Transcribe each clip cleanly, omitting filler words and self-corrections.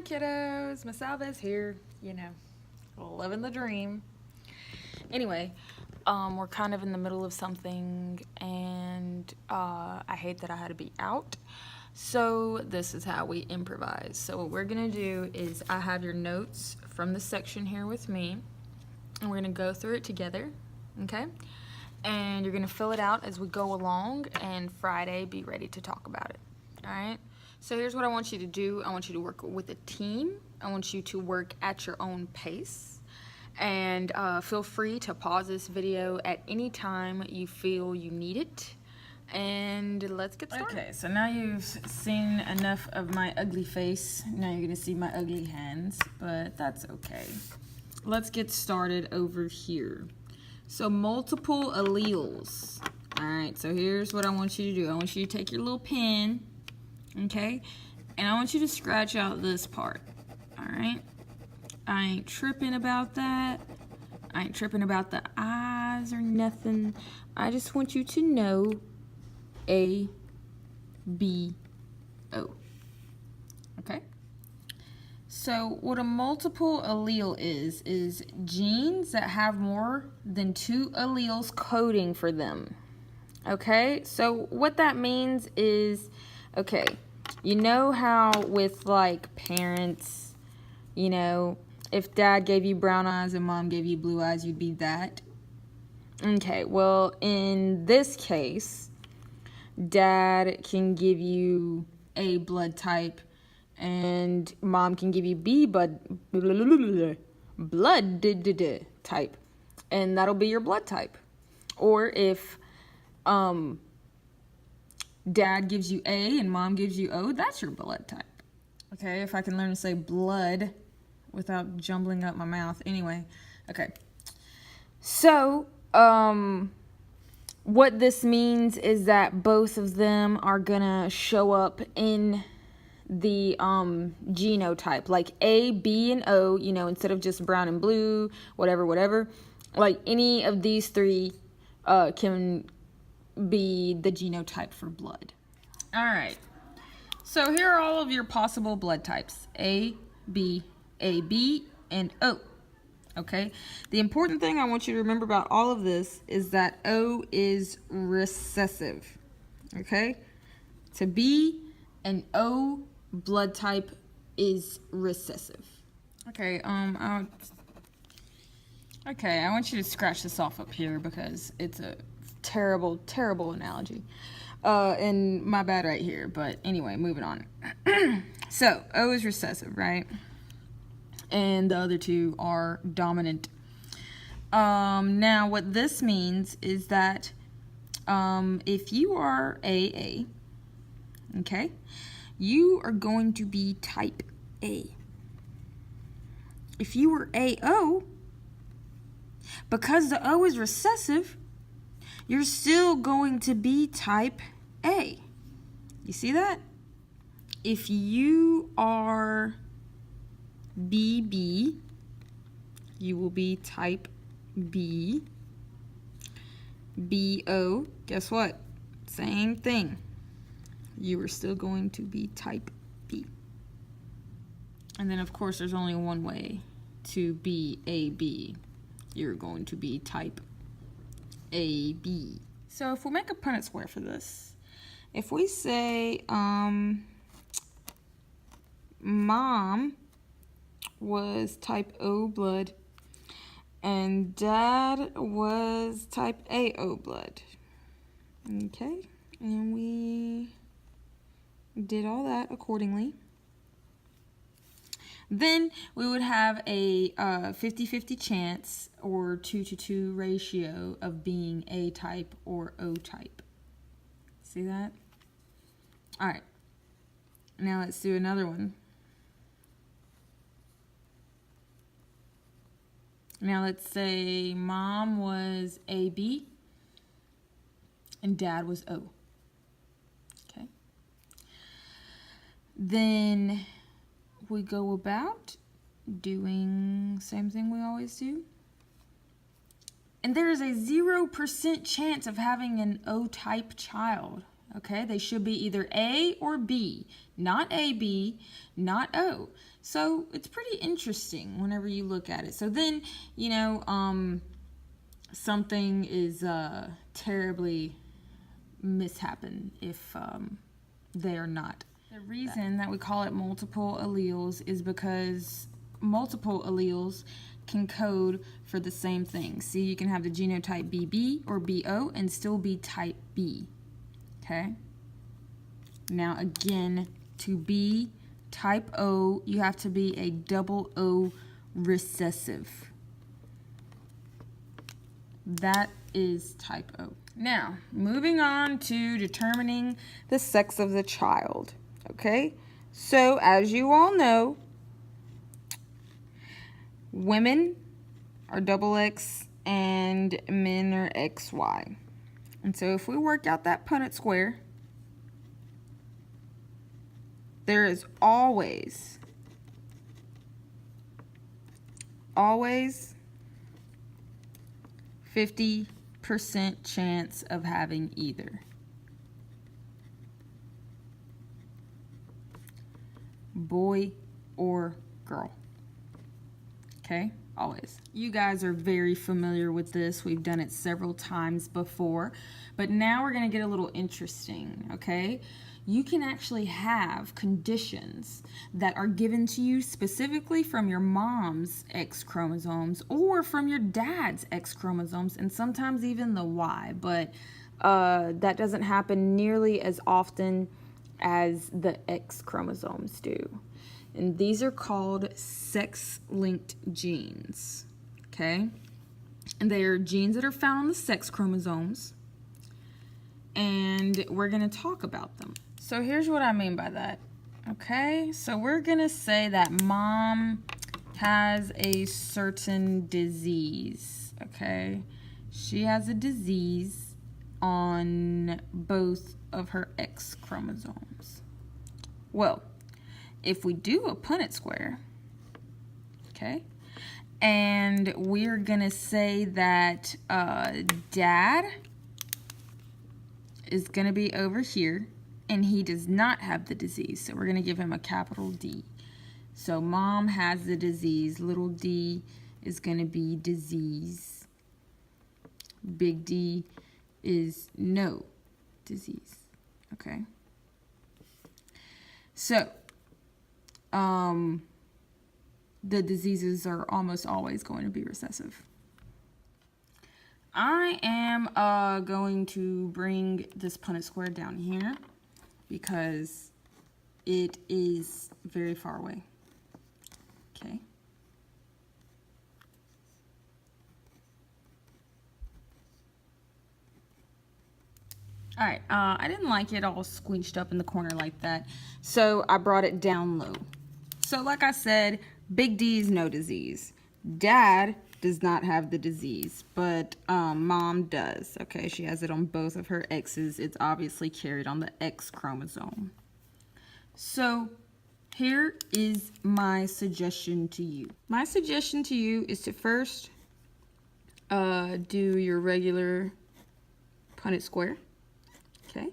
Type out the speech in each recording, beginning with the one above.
Hi kiddos, Miss Alva's here, living the dream. Anyway, we're kind of in the middle of something and I hate that I had to be out. So this is how we improvise. So what we're gonna do is I have your notes from the section here with me and we're gonna go through it together, okay? And you're gonna fill it out as we go along and Friday be ready to talk about it, all right? So here's what I want you to do. I want you to work with a team. I want you to work at your own pace. And feel free to pause this video at any time you feel you need it. And let's get started. Okay, so now you've seen enough of my ugly face. Now you're gonna see my ugly hands, but that's okay. Let's get started over here. So multiple alleles. All right, so here's what I want you to do. I want you to take your little pen, okay? And I want you to scratch out this part, all right? I ain't tripping about that. I ain't tripping about the eyes or nothing. I just want you to know A, B, O. Okay? So what a multiple allele is genes that have more than 2 alleles coding for them. Okay? So what that means is, okay, you know how with like parents, if dad gave you brown eyes and mom gave you blue eyes, you'd be that. Okay, well, in this case, dad can give you A blood type and mom can give you B blood type, and that'll be your blood type. Or if dad gives you A and mom gives you O, that's your blood type. Okay, if I can learn to say blood without jumbling up my mouth. Anyway, okay. So, what this means is that both of them are gonna show up in the genotype, like A, B, and O, instead of just brown and blue, whatever. Like any of these three can be the genotype for blood. All right. So here are all of your possible blood types: A, B, AB, and O. Okay? The important thing I want you to remember about all of this is that O is recessive. Okay? To B and O blood type is recessive. Okay, I want you to scratch this off up here because it's a terrible analogy. And my bad right here, but anyway, moving on. So, O is recessive, right? And the other two are dominant. Now, what this means is that if you are AA, okay, you are going to be type A. If you were AO, because the O is recessive, you're still going to be type A. You see that? If you are BB, you will be type B. BO, guess what? Same thing. You are still going to be type B. And then, of course, there's only one way to be AB. You're going to be type AB. So if we make a Punnett square for this, if we say mom was type O blood and dad was type AO blood, okay, and we did all that accordingly, then we would have a 50-50 chance or 2-to-2 ratio of being A type or O type. See that? All right. Now let's do another one. Now let's say mom was AB and dad was O. Okay. Then we go about doing same thing we always do. And there is a 0% chance of having an O-type child. Okay, they should be either A or B, not AB, not O. So it's pretty interesting whenever you look at it. So then, something is terribly mishappen if they are not. The reason that we call it multiple alleles is because multiple alleles can code for the same thing. See, you can have the genotype BB or BO and still be type B. Okay? Now again, to be type O, you have to be a double O recessive. That is type O. Now, moving on to determining the sex of the child. Okay? So, as you all know, women are double X and men are XY. And so if we work out that Punnett square, there is always 50% chance of having either. Boy or girl. Okay? Always. You guys are very familiar with this. We've done it several times before. But now we're going to get a little interesting, okay? You can actually have conditions that are given to you specifically from your mom's X chromosomes or from your dad's X chromosomes, and sometimes even the Y. But that doesn't happen nearly as often as the X chromosomes do. And these are called sex-linked genes, okay? And they are genes that are found on the sex chromosomes, and we're going to talk about them. So here's what I mean by that, okay? So we're going to say that mom has a certain disease, okay? She has a disease on both of her X chromosomes. Well, if we do a Punnett square, okay, and we're going to say that dad is going to be over here, and he does not have the disease, so we're going to give him a capital D. So mom has the disease. Little d is going to be disease. Big D is no disease, okay? So, the diseases are almost always going to be recessive. I am going to bring this Punnett square down here because it is very far away. Okay. All right, I didn't like it all squinched up in the corner like that, so I brought it down low. So like I said, Big D is no disease. Dad does not have the disease, but mom does. Okay, she has it on both of her X's. It's obviously carried on the X chromosome. So here is my suggestion to you. My suggestion to you is to first do your regular Punnett square. Okay.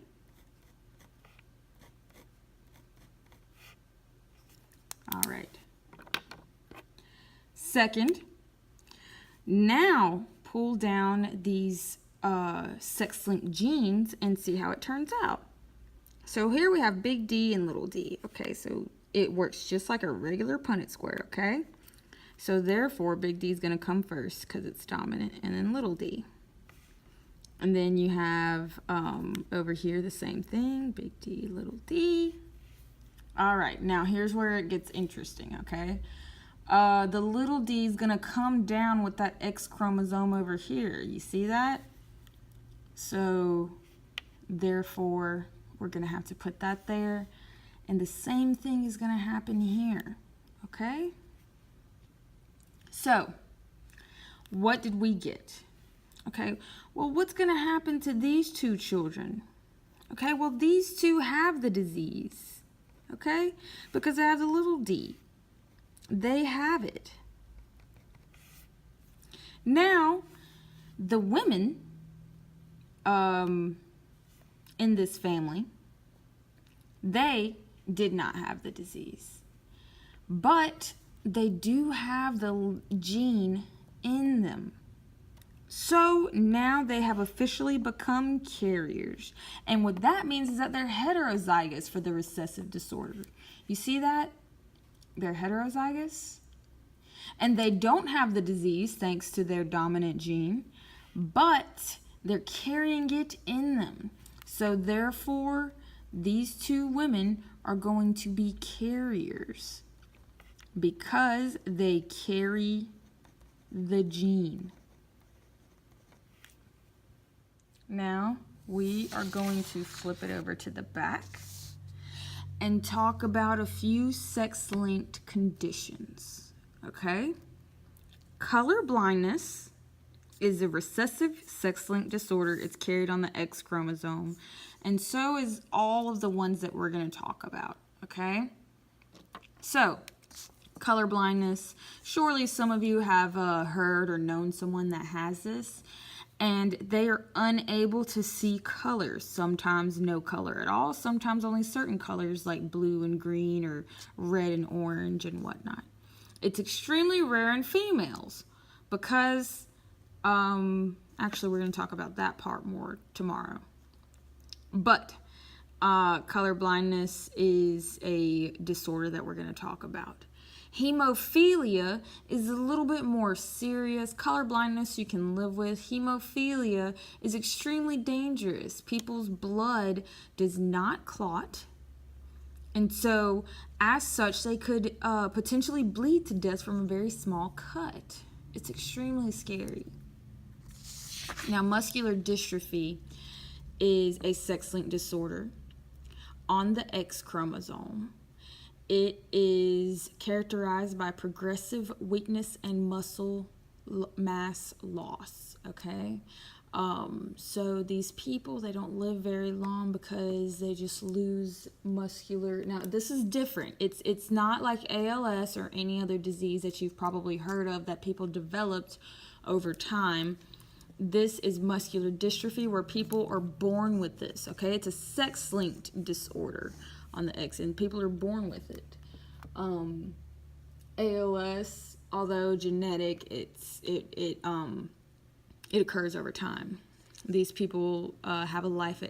All right. Second, now pull down these sex-linked genes and see how it turns out. So here we have big D and little d. Okay, so it works just like a regular Punnett square, okay? So therefore, big D is going to come first because it's dominant, and then little d. And then you have over here the same thing, big D, little d. All right, now here's where it gets interesting, okay? The little d is going to come down with that X chromosome over here. You see that? So therefore, we're going to have to put that there. And the same thing is going to happen here, okay? So what did we get? Okay, well, what's going to happen to these two children? Okay, well, these two have the disease, okay, because they have the little d. They have it. Now, the women, in this family, they did not have the disease. But they do have the gene in them. So now they have officially become carriers. And what that means is that they're heterozygous for the recessive disorder. You see that? They're heterozygous. And they don't have the disease thanks to their dominant gene, but they're carrying it in them. So therefore, these two women are going to be carriers because they carry the gene. Now, we are going to flip it over to the back and talk about a few sex-linked conditions, okay? Color blindness is a recessive sex-linked disorder. It's carried on the X chromosome, and so is all of the ones that we're going to talk about, okay? So, color blindness, surely some of you have heard or known someone that has this, and they are unable to see colors. Sometimes no color at all, sometimes only certain colors like blue and green or red and orange and whatnot. It's extremely rare in females because, actually we're going to talk about that part more tomorrow. But color blindness is a disorder that we're going to talk about. Hemophilia is a little bit more serious. Color blindness you can live with. Hemophilia is extremely dangerous. People's blood does not clot. And so, as such, they could potentially bleed to death from a very small cut. It's extremely scary. Now, muscular dystrophy is a sex-linked disorder on the X chromosome. It is characterized by progressive weakness and muscle mass loss, okay? So these people, they don't live very long because they just lose muscular. Now, this is different. It's not like ALS or any other disease that you've probably heard of that people developed over time. This is muscular dystrophy where people are born with this, okay? It's a sex-linked disorder on the X, and people are born with it. ALS, although genetic, it occurs over time. These people have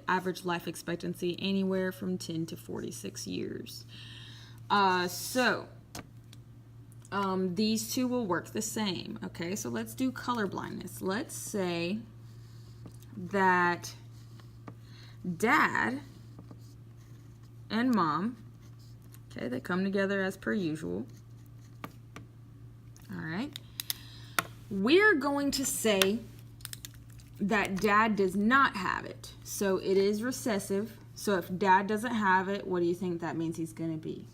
average life expectancy anywhere from 10 to 46 years. These two will work the same. Okay, so let's do color blindness. Let's say that dad and mom, okay, they come together as per usual. All right. We're going to say that dad does not have it. So it is recessive. So if dad doesn't have it, what do you think that means he's going to be?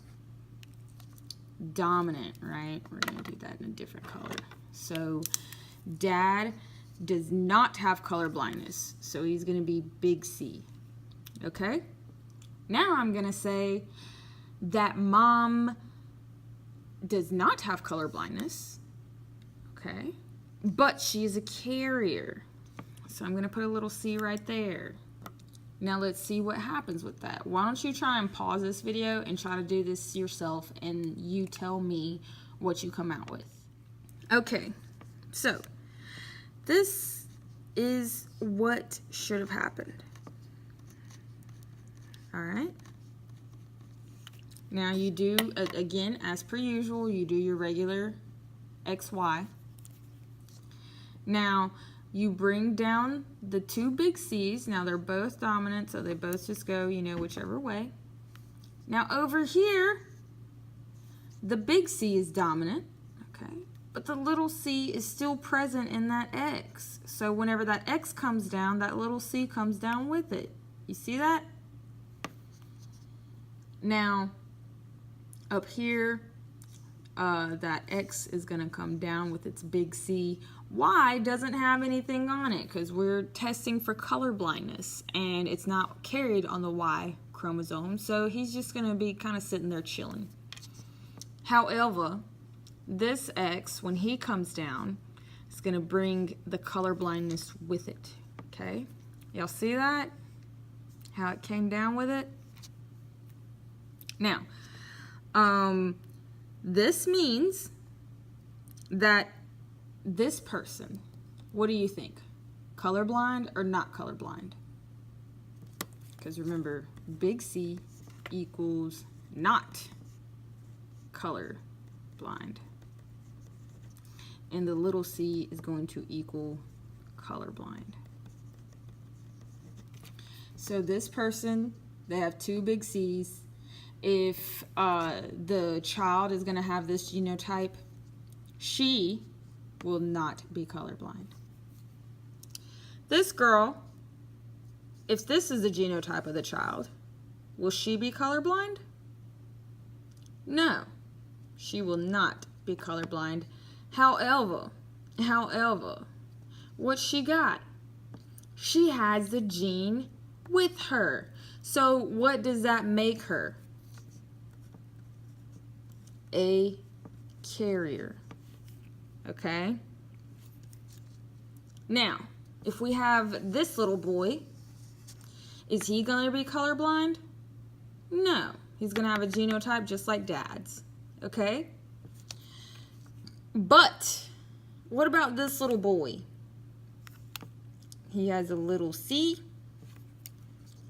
Dominant, right? We're going to do that in a different color. So dad does not have color blindness. So he's going to be big C. Okay? Now I'm going to say that mom does not have color blindness. Okay? But she is a carrier. So I'm going to put a little C right there. Now let's see what happens with that. Why don't you try and pause this video and try to do this yourself, and you tell me what you come out with. Okay, so this is what should have happened. All right. Now you do, again, as per usual, you do your regular XY. Now, you bring down the two big C's. Now, they're both dominant, so they both just go, whichever way. Now, over here, the big C is dominant, okay? But the little c is still present in that X. So whenever that X comes down, that little c comes down with it. You see that? Now, up here, that X is going to come down with its big C. Y doesn't have anything on it because we're testing for color blindness, and it's not carried on the Y chromosome, so he's just going to be kind of sitting there chilling. However, this X, when he comes down, is going to bring the color blindness with it, okay? Y'all see that? how it came down with it? Now, this means that this person, what do you think? Colorblind or not colorblind? Because remember, big C equals not colorblind. And the little c is going to equal colorblind. So this person, they have two big C's. If the child is going to have this genotype, she will not be colorblind. This girl, if this is the genotype of the child, will she be colorblind? No, she will not be colorblind. However, what she got? She has the gene with her. So what does that make her? A carrier. Okay? Now, if we have this little boy, is he going to be colorblind? No. He's going to have a genotype just like dad's. Okay? But what about this little boy? He has a little c.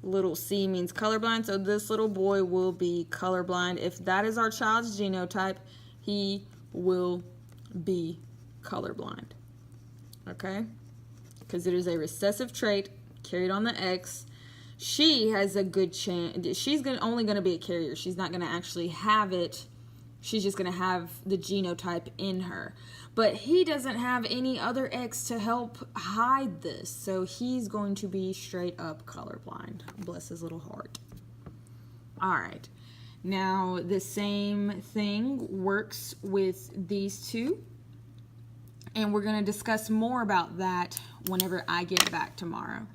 Little c means colorblind, so this little boy will be colorblind. If that is our child's genotype, he will be colorblind. Okay? Because it is a recessive trait carried on the X. She has a good chance. She's only going to be a carrier. She's not going to actually have it. She's just going to have the genotype in her. But he doesn't have any other X to help hide this. So he's going to be straight up colorblind. Bless his little heart. All right. Now, the same thing works with these two. And we're going to discuss more about that whenever I get back tomorrow.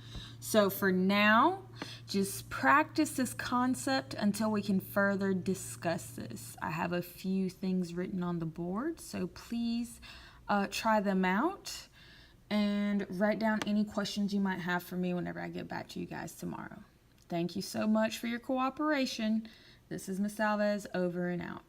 So for now, just practice this concept until we can further discuss this. I have a few things written on the board, so please try them out and write down any questions you might have for me whenever I get back to you guys tomorrow. Thank you so much for your cooperation. This is Miss Alves, over and out.